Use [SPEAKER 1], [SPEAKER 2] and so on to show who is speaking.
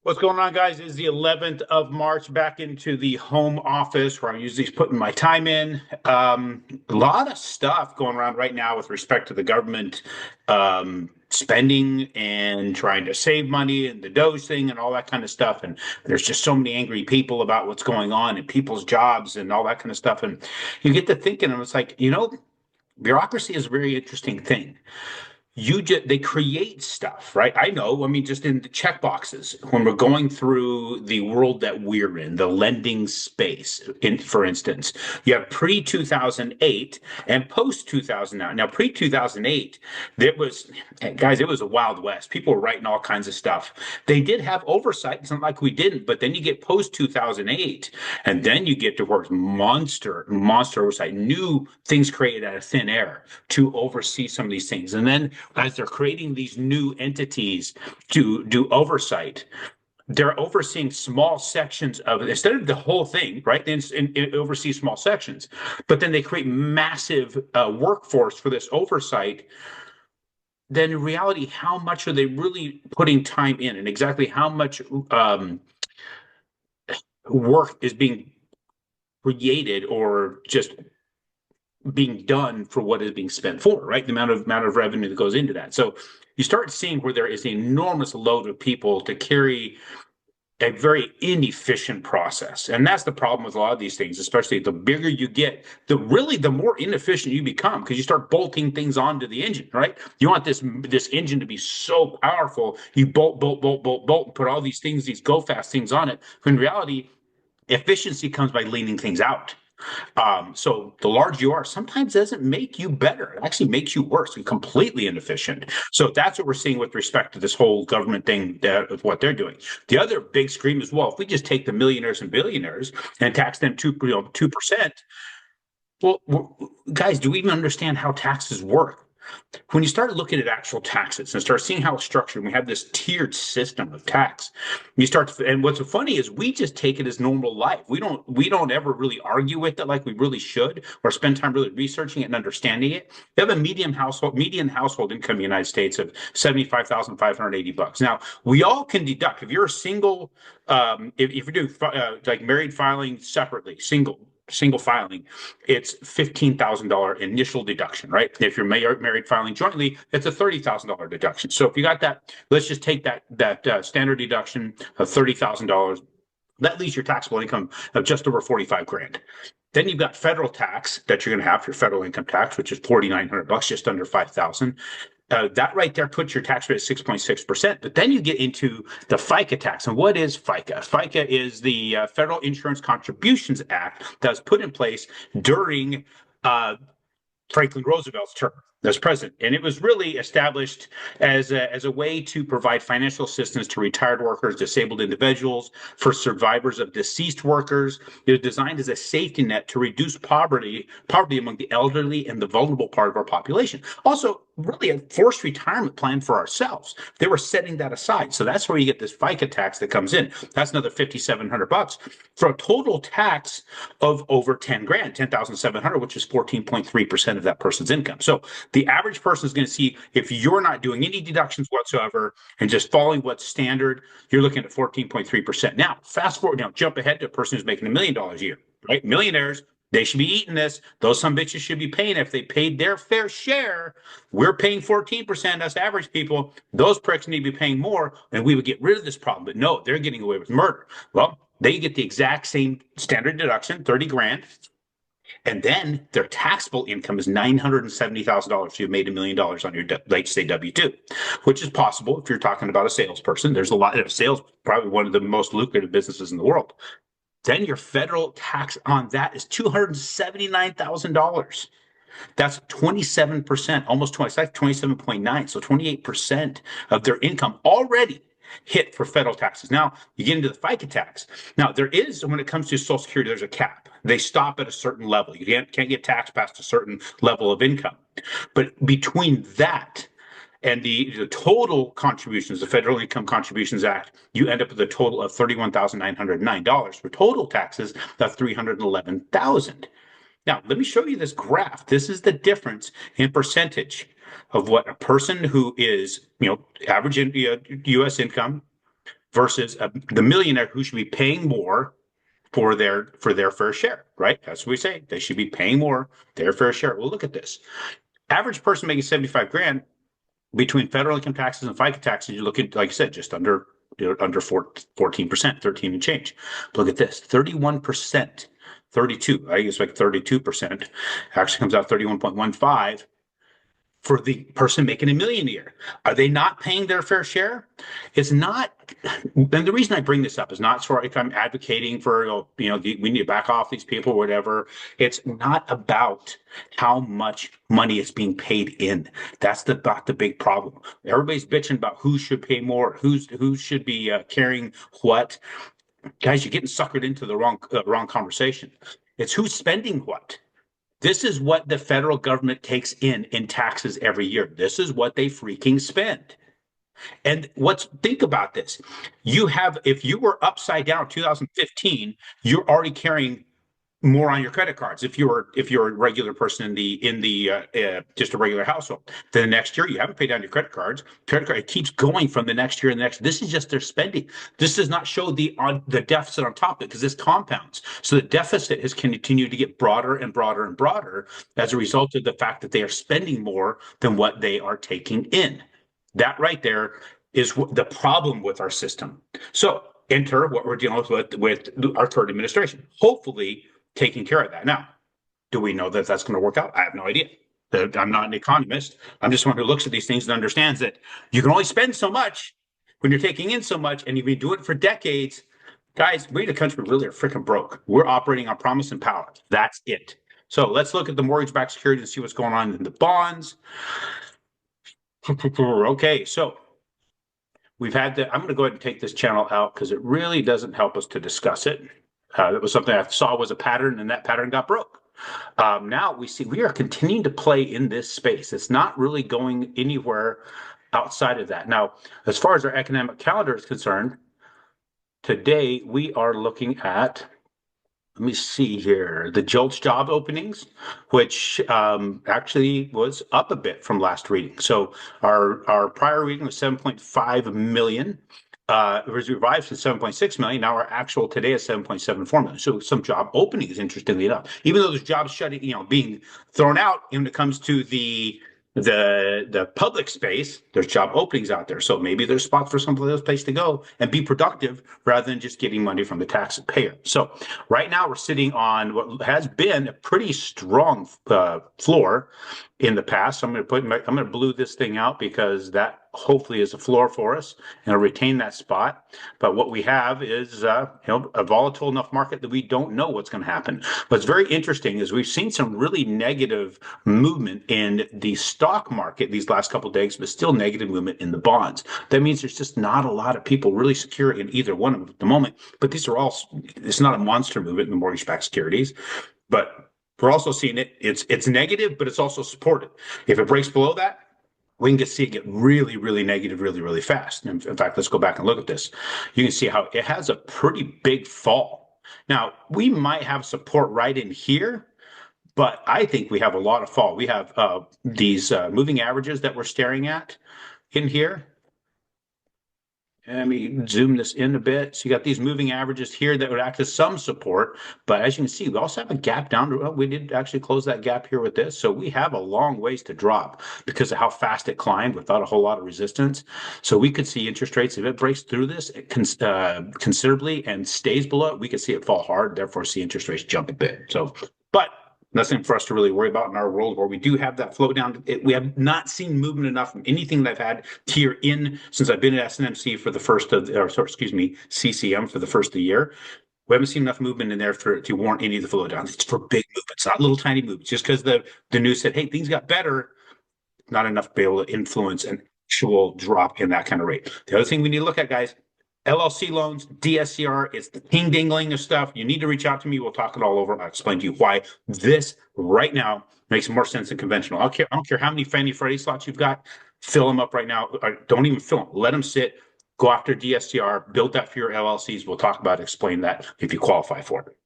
[SPEAKER 1] What's going on, guys? Is the 11th of March back into the home office where I'm usually putting my time in. A lot of stuff going around right now with respect to the government spending and trying to save money and the Doge thing and all that kind of stuff. And there's just so many angry people about what's going on and people's jobs and all that kind of stuff. And you get to thinking, and it's like, bureaucracy is a very interesting thing. They create stuff, right? I know, I mean, just in the check boxes when we're going through the world that we're in, the lending space, for instance, you have pre-2008 and post-2009. Now, pre-2008, there was, guys, it was a wild west. People were writing all kinds of stuff. They did have oversight. It's not like we didn't, but then you get post-2008, and then you get to work monster oversight, new things created out of thin air to oversee some of these things. And then as they're creating these new entities to do oversight, they're overseeing small sections of it instead of the whole thing, right? They oversee small sections, but then they create massive workforce for this oversight. Then in reality, how much are they really putting time in, and exactly how much work is being created or just being done for what is being spent for, right? The amount of revenue that goes into that. So you start seeing where there is an enormous load of people to carry a very inefficient process. And that's the problem with a lot of these things, especially the bigger you get, the more inefficient you become because you start bolting things onto the engine, right? You want this engine to be so powerful, you bolt, and put all these things, these go fast things on it. When in reality, efficiency comes by leaning things out. So the larger you are sometimes doesn't make you better. It actually makes you worse and completely inefficient. So that's what we're seeing with respect to this whole government thing with what they're doing. The other big scream is, well, if we just take the millionaires and billionaires and tax them 2%, well, guys, do we even understand how taxes work? When you start looking at actual taxes and start seeing how it's structured, we have this tiered system of tax. And what's funny is we just take it as normal life. We don't ever really argue with it like we really should, or spend time really researching it and understanding it. We have a median household income in the United States of $75,580. Now, we all can deduct if you're a single, if you do like married filing separately, single filing, it's $15,000 initial deduction, right? If you're married filing jointly, it's a $30,000 deduction. So if you got that, let's just take that standard deduction of $30,000. That leaves your taxable income of just over 45 grand. Then you've got federal tax that you're going to have for federal income tax, which is $4,900, just under 5,000. That right there puts your tax rate at 6.6%. But then you get into the FICA tax. And what is FICA? FICA is the Federal Insurance Contributions Act that was put in place during Franklin Roosevelt's term as president. And it was really established as a way to provide financial assistance to retired workers, disabled individuals, for survivors of deceased workers. It was designed as a safety net to reduce poverty among the elderly and the vulnerable part of our population. Also, really a forced retirement plan for ourselves. They were setting that aside. So that's where you get this FICA tax that comes in. That's another $5,700 for a total tax of over 10 grand, 10,700, which is 14.3% of that person's income. So the average person is going to see, if you're not doing any deductions whatsoever and just following what's standard, you're looking at 14.3%. Now, fast forward, jump ahead to a person who's making $1 million a year, right? Millionaires, they should be eating this. Those some bitches should be paying. If they paid their fair share, we're paying 14%, us average people. Those pricks need to be paying more, and we would get rid of this problem. But no, they're getting away with murder. Well, they get the exact same standard deduction, 30 grand. And then their taxable income is $970,000 if you've made $1 million on your, let's say, W-2, which is possible if you're talking about a salesperson. There's a lot of sales, probably one of the most lucrative businesses in the world. Then your federal tax on that is $279,000. That's 27%, almost 20, it's like 27.9. So 28% of their income already hit for federal taxes. Now you get into the FICA tax. Now there is, when it comes to Social Security, there's a cap. They stop at a certain level. You can't get taxed past a certain level of income. But between that and the total contributions, the Federal Income Contributions Act, you end up with a total of $31,909 for total taxes of $311,000. Now, let me show you this graph. This is the difference in percentage of what a person who is, average U.S. income, versus the millionaire who should be paying more for their fair share, right? That's what we say. They should be paying more their fair share. Well, look at this. Average person making 75 grand between federal income taxes and FICA taxes, you're looking, like I said, just under 14%, 13 and change. Look at this, 31%, 32, I guess like 32%, actually comes out 31.15 for the person making $1 million a year. Are they not paying their fair share? It's not. And the reason I bring this up is not so if I'm advocating for, we need to back off these people or whatever. It's not about how much money is being paid in. That's about the big problem. Everybody's bitching about who should pay more, who should be carrying what. Guys, you're getting suckered into the wrong conversation. It's who's spending what. This is what the federal government takes in taxes every year. This is what they freaking spend. And think about this. If you were upside down in 2015, you're already carrying more on your credit cards. If you're a regular person in the just a regular household, then the next year you haven't paid down your credit cards. Credit card, it keeps going from the next year and the next. This is just their spending. This does not show the deficit on top of it because this compounds. So the deficit has continued to get broader and broader and broader as a result of the fact that they are spending more than what they are taking in. That right there is the problem with our system. So enter what we're dealing with our current administration. Hopefully taking care of that. Now, do we know that that's going to work out? I have no idea. I'm not an economist. I'm just one who looks at these things and understands that you can only spend so much when you're taking in so much, and you've been doing it for decades. Guys, we the country really are freaking broke. We're operating on promise and power. That's it. So let's look at the mortgage-backed security and see what's going on in the bonds. Okay, so we've had I'm going to go ahead and take this channel out because it really doesn't help us to discuss it. That was something I saw was a pattern, and that pattern got broke. Now we are continuing to play in this space. It's not really going anywhere outside of that. Now, as far as our economic calendar is concerned, today we are looking at, let me see here, the JOLTS job openings, which actually was up a bit from last reading. So our prior reading was 7.5 million. It was revised to 7.6 million. Now our actual today is 7.74 million. So some job openings, interestingly enough, even though there's jobs being thrown out when it comes to the public space, there's job openings out there. So maybe there's spots for some place to go and be productive rather than just getting money from the taxpayer. So right now we're sitting on what has been a pretty strong floor in the past. So I'm going to blue this thing out because that hopefully is a floor for us and retain that spot. But what we have is a volatile enough market that we don't know what's going to happen. What's very interesting is we've seen some really negative movement in the stock market these last couple of days, but still negative movement in the bonds. That means there's just not a lot of people really secure in either one of them at the moment. But these are all, it's not a monster movement in the mortgage-backed securities, but we're also seeing it's negative, but it's also supported. If it breaks below that, we can see it get really, really negative, really, really fast. In fact, let's go back and look at this. You can see how it has a pretty big fall. Now, we might have support right in here, but I think we have a lot of fall. We have these moving averages that we're staring at in here. Let me zoom this in a bit. So you got these moving averages here that would act as some support. But as you can see, we also have a gap down. Well, we did actually close that gap here with this. So we have a long ways to drop because of how fast it climbed without a whole lot of resistance. So we could see interest rates, if it breaks through this considerably and stays below it, we could see it fall hard, therefore see interest rates jump a bit. So, but nothing for us to really worry about in our world where we do have that flow down. We have not seen movement enough from anything that I've had here in since I've been at SNMC for the first of, CCM for the first of the year. We haven't seen enough movement in there to warrant any of the flow down. It's for big movements, not little tiny movements. Just because the news said, hey, things got better, not enough to be able to influence an actual drop in that kind of rate. The other thing we need to look at, guys, LLC loans, DSCR, it's the ding-dingling of stuff. You need to reach out to me. We'll talk it all over. I'll explain to you why this right now makes more sense than conventional. I don't care how many Fannie Freddie slots you've got. Fill them up right now. Or don't even fill them. Let them sit. Go after DSCR. Build that for your LLCs. We'll talk about it, explain that if you qualify for it.